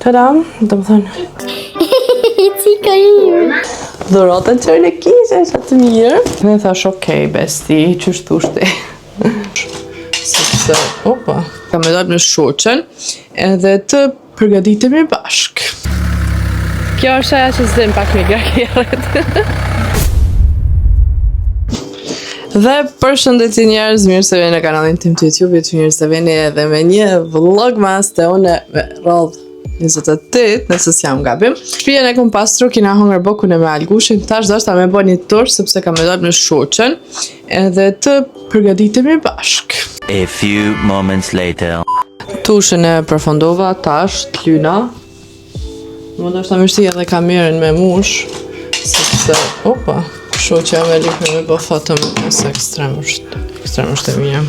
Tadam, do më thënë. Cika ime. Dhuratën që në kishe, është atë mirë. Ne thash, okej, besti, që shtushti. Sepse, opa, kam e dalë në shoqen, edhe të përgatitemi bashk. Kjo është aja që s'dem pak një grakjerët. Dhe përshëndetje njerëz, mirë se vjen në kanalin tim të YouTube-it, mirë se vjen edhe me një vlogmas të une me radhë 28, nëse s'jam gabim. Shtëpinë e kom pastru, kina hongër bokun e me algushin, tash do shta me bo një tur, sepse kam e dalë në shoqen, edhe të përgatitemi bashk. A few moments later. Tushën e përfundova, tash, t'lyna. Më do shta mështi edhe kamerën me mush, sepse, opa, shoqja me lipë me bo fotëm nëse ekstremisht e mija.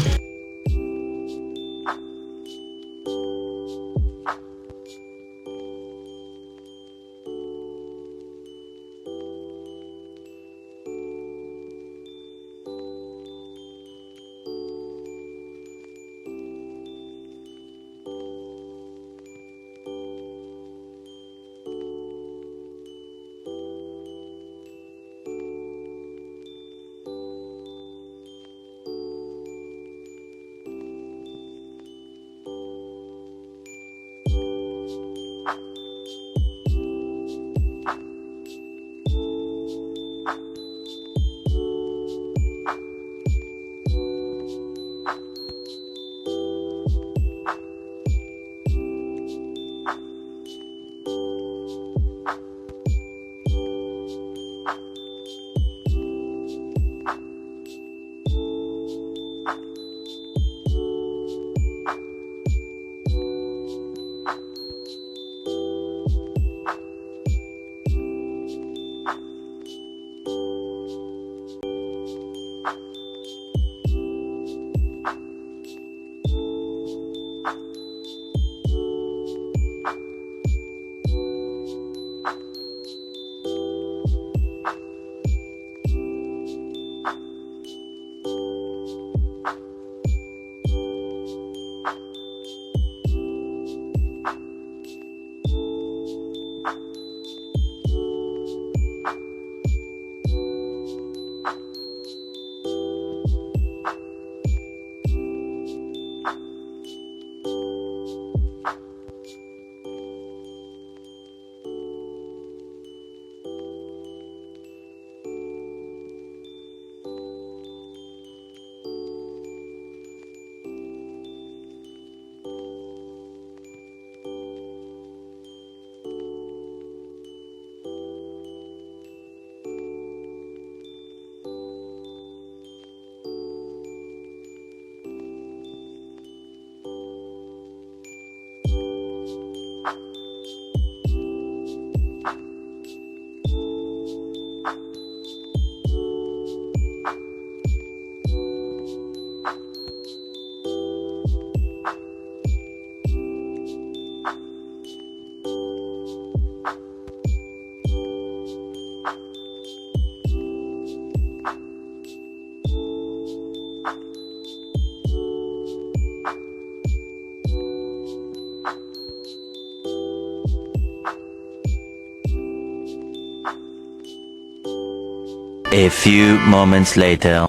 A few moments later.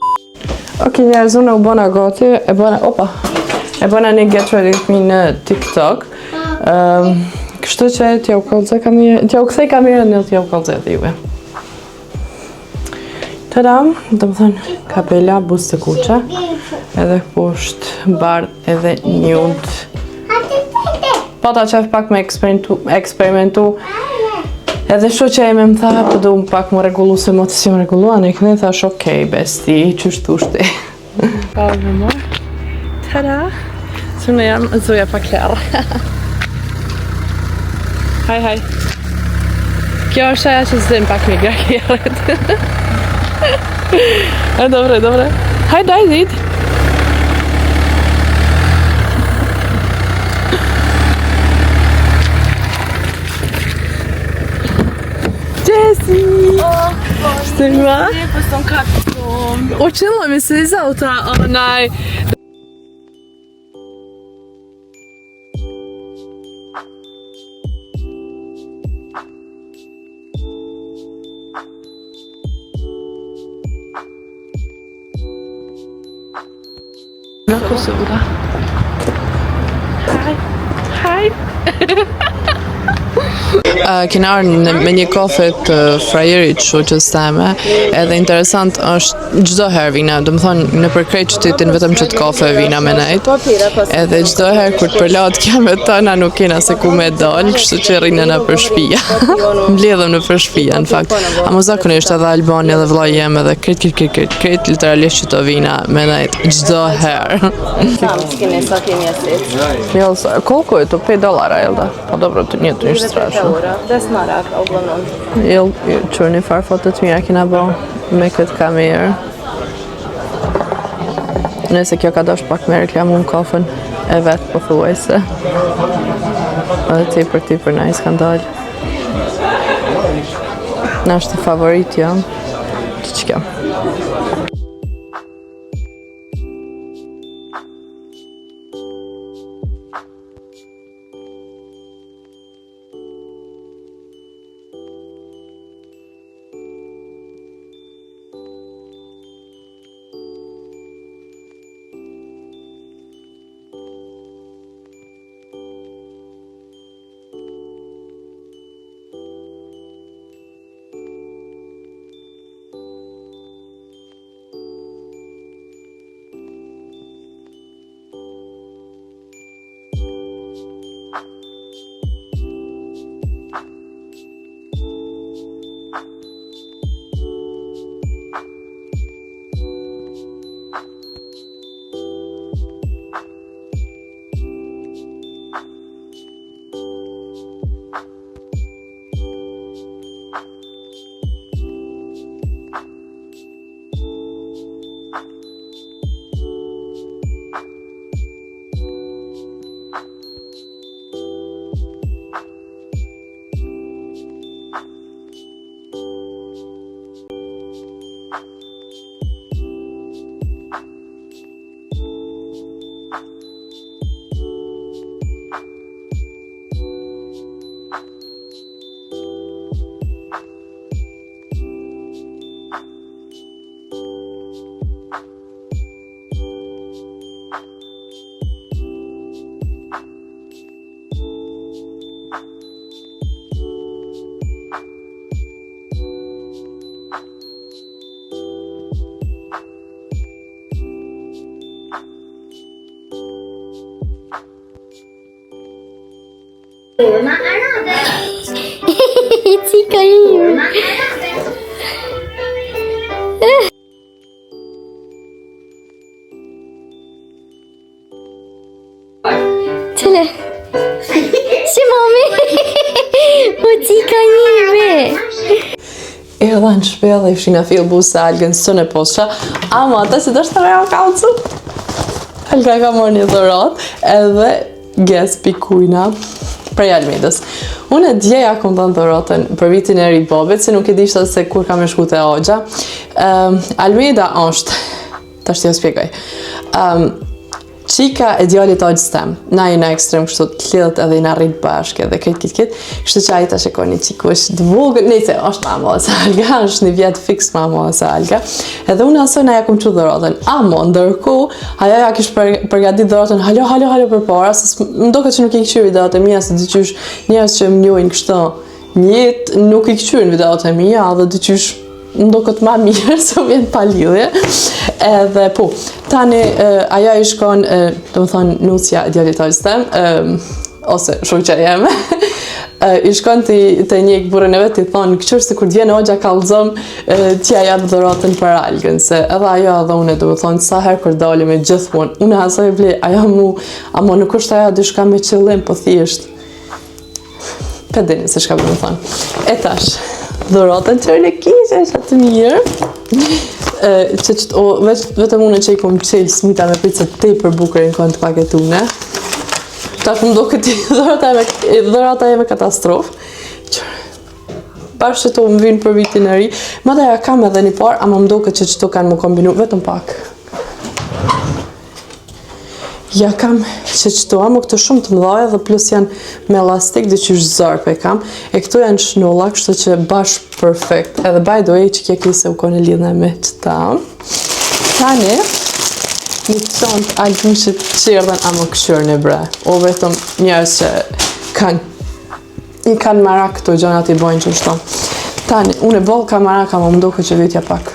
Ok, njerëz, unë u bëna gati, e bëna një get ready with me në TikTok. Kështu që t'ja u kallëzoj kamerën dhe t'ja u kallëzoj dhe juve. Tadam, do më thënë kapela, buzë të kuqa, edhe poshtë bardh edhe nude. Pata qef pak me eksperimentu. Edhe shoqja ime më tha, po du më pak më regullu se më të si më regulluan, e këne thash, okej, besti, që shtushti. Pa më mërë. Tada! Së më jam zoja pak lërë. Haj. Kjo është aja që s'dem pak një grakjerët. Dobre. Haj, daj, zid. Jesi! Stigma? Nie, bo są kartą. Uczyła mnie sobie z auta, o nej. Në Kosovë. Hi. Kena arë me një kafe të frajerit shoqës teme, edhe interesant është çdo herë vina, do më thonë në përkrejt qytetin vetëm që të kafe vina me nejt, edhe çdo herë kur të përlat kja me tëna nuk kena se ku me dalë, kështu që rrinë në për shpia. Mbledhëm në për shpia, në fakt. A më zakonisht edhe Albani edhe vllai jem edhe kret literalisht që të vina me nejt çdo herë. Koliko je to? $5, jel da? Pa dobro, to nije to ništa strašno. €10 uglavnom. Jel, čurni far fotot mira kena bo me këtë kamerë. Nëse kjo ka dosh pak me reklamu në kafën e vetë po thuajse. Edhe tipër nice kanë dalë. Në është favorit jo. Që kjo. Chica io. Cile. Si mami. Po chica ime. Erdha në shpe dhe ifshin a fil busa Algën së në posha, ama ata si dështë të reja kalcu. Alga ka morë një dhërat edhe ges pikujna prej Almedës. Unë e djeja kom dhënë dhëratën për vitin e ri babit, se nuk e dishta se kur kam e shku të Agja. Almeda është, ta shtjo spjegaj, qika e djallit Agjës tem, na i na ekstrem kështu të lidhët edhe i na rritë bashkë edhe këtë, kështu që ajta shikon një qiku është dvogët, nejse, është ma mëllë se Alga, është një vjetë fix ma mëllë se Alga, edhe unë asoj na ja kom që dhëratën, amo, ndërku, aja ja kish përgatit dhëratën, halo për para, se më doke që nuk i këqyri videot e mija, se dyqysh njerës që më njojnë kështu njët, nuk i këqyrin videot e mija, dhe dyqysh më do këtë ma mirë, se më vjen pa lidhje. Edhe po, tani aja i shkon, do më thonë, nusja e djallit Agjës tem, ose shoqja jeme, i shkon të një burën e vetë, i thonë, këqër se kur t'vjen Agja kallëzëm, t'ja jabë dhëratën për Algën, se edhe ajo edhe une, do më thonë, sa herë kur dalim e gjithmonë, une asaj ble, ajo mu, amo nuk është ajo dyshka me qëllim, po thjesht, pedini se shka më thonë. E tash, dhëratën që në kishe është atë mirë, vetëm une që i kom qelë smita me pizza te për bukërin kënë të paketune. Tash më do këti dhërata e me katastrofë. Bashkë që to më vinë për vitin e ri, ma da ja kam edhe një parë, ama më do këtë që qëto kanë më kombinu, vetëm pak. Ja kam që qëto, ama këto shumë të mëdhaja dhe plus janë me elastik dhe që është zarpe kam. E këto janë shnolla, kështu që bashkë perfekt. Edhe by the way që kje kise u kone lidhne me qëta. Tani, një thon albushit qerdhen a më këshyrën e bre. O vetëm njerëz që kanë marak këto gjonat i bojnë që shton. Tani, unë e boll ka maraka, më mdoke që vetja pak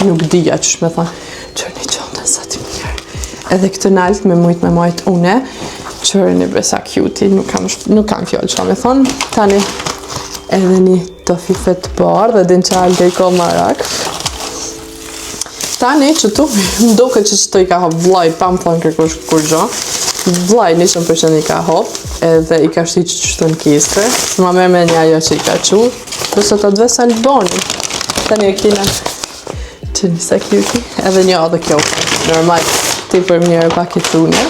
nuk dija që shme thonë, qërë një gjonten sa ti mirë. Edhe këtë nalt me mujt me majt une, qërë një besa cute, nuk kam fjallë që me thonë. Tani, edhe një tofifet bardh, dhe din që alge i ko marak. Tani që tu, mdoke që të i ka hop vlaj, pa më thonë kërkush kur gjo. Vlaj 100% i ka hop, edhe i ka shti që qështu në kiste. Së ma merë me një ajo që i ka qu, përse të dve Alboni. Tani e kina që një sa cute, edhe një adhe kjo, normal, ti për mjërë pak i thune.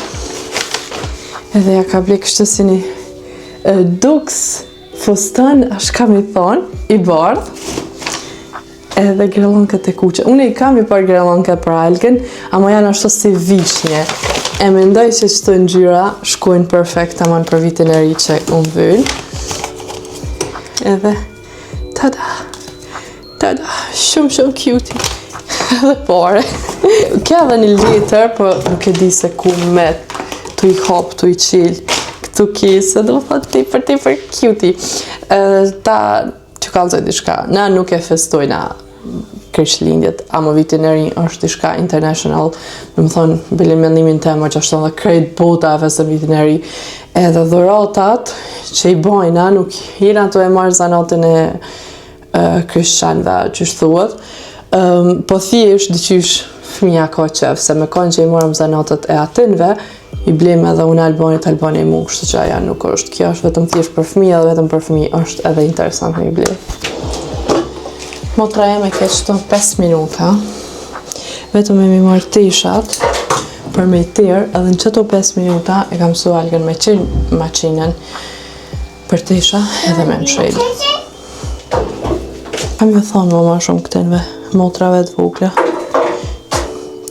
Edhe ja ka ble kështë si një duks fustan, ashtë kam i thonë, i bardh. Edhe grelonket e kuqe. Unë i kam i par grelonket për algen, ama janë ashtu si vishnje. E mendoj që qëto ngjyra shkojnë perfekt aman për vitin e ri që unë vynë. Edhe, tada, shumë cute. Edhe pare. Kja edhe një letër, për nuk e di se ku met, tu i hop, tu i chill, këtu kisë, edhe më thotë tepër cute. Ta që kalzoj diçka, na nuk e festojna Krishtlindjet, ama vitin e ri është diçka international, do të thonë, bilim mendimin tema që ashton dhe krejt bota e festën vitin e ri, edhe dhuratat që i bojna nuk jena të e marrë zanatën e krishtanëve, që thuhet, po thjesht diqysh fëmija ka qef, se me kanë që i marrëm zanatët e atinve, i blem edhe unë Albani mu, kështu që aja nuk është. Kjo është vetëm thjesht për fëmija dhe vetëm për fëmijë është edhe interesant me i blem. Motra e me keq të 5 minuta, vetëm e mi marrë tishat për me i tirë, edhe në qëto 5 minuta e kam su algen me qenë maqinen për tisha edhe me në shrejnë. Kam ju thonë më shumë këtenve, motrave të vukla,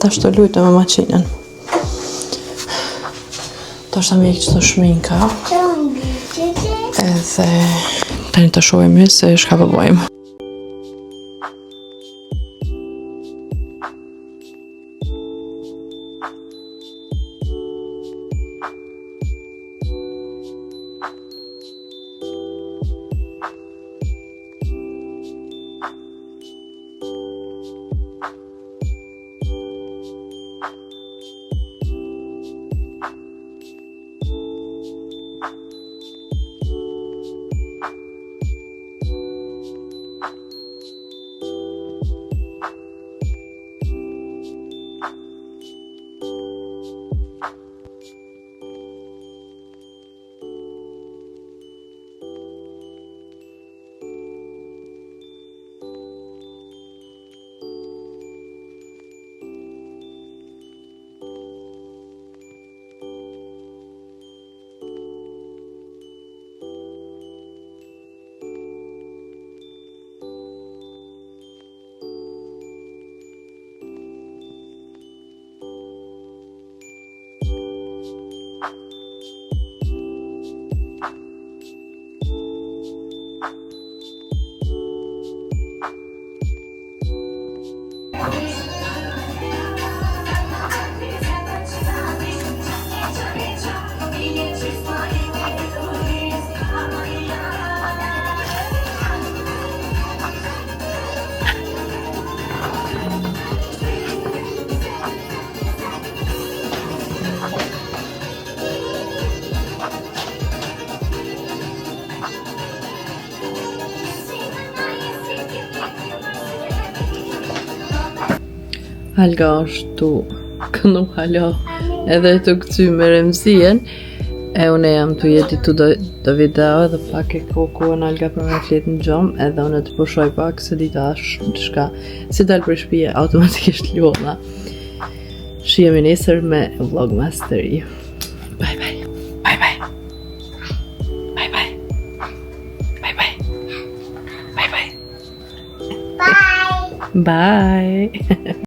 ta shtë lujtë me maqinen. Ta shtë me i qëto shminka, edhe tani të shojmë se shka përbojmë. Alga është tu këndu hala edhe të këty me remzien, e une jam të jeti tu do video edhe pak e kokuën Alga për me fletë në gjomë, edhe une të përshoj pak se dita është shka si dalë për shpije automatikisht ljona. Shihemi nesër me vlogmaster i. Bye bye. Bye bye. Bye bye. Bye bye. Bye bye. Bye. Bye.